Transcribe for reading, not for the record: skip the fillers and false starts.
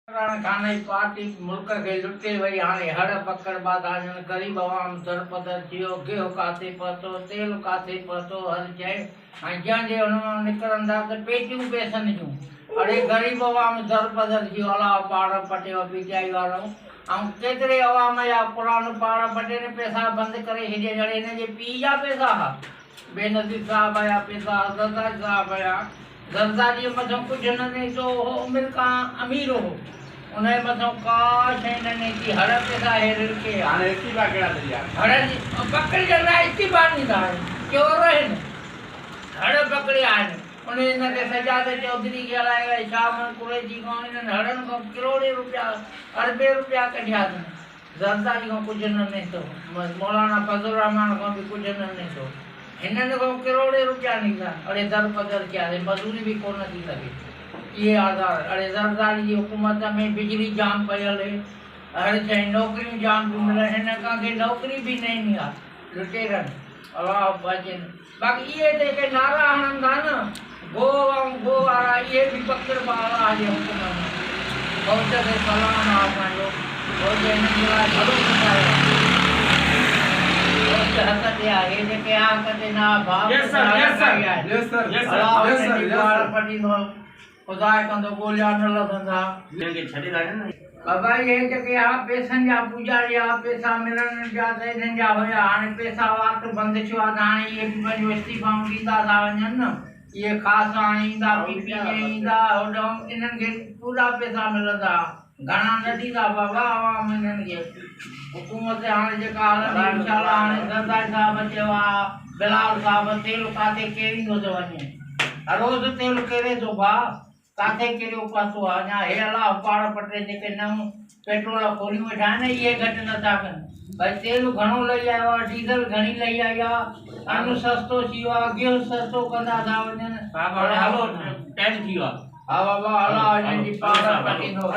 खाने पार्टी मुल्क के लुटे वही हाणे हड़ पकड़ बाधाजन गरीब आवाम दरपदर थियो गेहूं काथे पतो तेल काथे पतो हर शइ ऐं जंहिंजे हुन निकिरंदा त पेटियूं पैसनि जूं अड़े गरीब आवाम दरपदर थियो अला पाड़ पटियो बीजाई वारो ऐं केतिरे आवाम जा पुराण पाड़ पटे ने पैसा बंदि करे छॾे जड़े हिन जे पीउ जा पैसा हा बेनज़ीर साहब जा पैसा ज़रदारी साहब जा ज़रदारी मथां कुझु न ॾिनी तो उमिरि खां अमीर हो उन्हें मथों का शइ न ॾिनी हर पैसा हेर के हाणे इस्तीफ़ा कहिड़ा थी विया हड़ पकड़ जंदा इस्तीफ़ा ॾींदा आहिनि चोर आहिनि हड़ पकड़िया आहिनि उन हिनखे सजाद चौधरी खे हलाए वई शाम कुरैशी खां इन्हनि हड़नि खां करोड़े रुपया अरबे रुपया कढिया अथनि ज़रदारी खां कुझु न ॾिनो मौलाना फज़लुर रहमान खां बि कुझु न ॾिनो हिननि खां करोड़े रुपया ॾींदा अड़े दरपदर कयासीं मज़ूरी बि कोन थी सघे ये आधार अड़े ज़रदारी जी हुकूमत में बिजली जाम पयल हर शइ नौकरियूं जाम थियूं मिलनि हिन खां नौकरी बि न ईंदी आहे लुटेरनि अलाह बचनि बाक़ी इहे जेके नारा हणनि था न गो वारा इहे बि पकड़ वारा जे हुकूमत में फौज खे सलाम आहे असांजो फौज हिननि जे लाइ भलो ॿुधायो फौज हथ ते आहे हे जेके आख ते न भाउ खुदा कंदो गोलिया न लॻंदा बाबा ये जेके आ पैसनि जा पुजारी आ पैसा मिलण जा त इन्हनि जा हुया हाणे पैसा वाट बंदि थियो आहे त हाणे इहे बि पंहिंजो इस्तीफ़ाऊं ॾींदा था वञनि न इहे ख़ासि हाणे ईंदा पीपीए ईंदा होॾां इन्हनि खे पूरा पैसा मिलंदा घणा न ॾींदा बाबा आवाम इन्हनि खे हुकूमत हाणे जेका हलंदी इंशाल्लाह हाणे ज़रदारी साहब चयो आहे बिलाल साहब तेल काथे केरींदो थो वञे रोज़ तेल केरे थो भाउ काथे कहिड़ो पासो आहे अञा हे अलाह पाड़ पटे जेके नऊं पेट्रोल खोलियूं वेठा आहिनि इहे घटि नथा कनि भई तेल घणो लही आयो आहे डीज़ल घणी लही आई आहे अन्न सस्तो थी वियो आहे गिहु सस्तो कंदा था वञनि हलो टाइम थी वियो आहे हा बाबा अलाह हिननि जी पाड़ पटींदो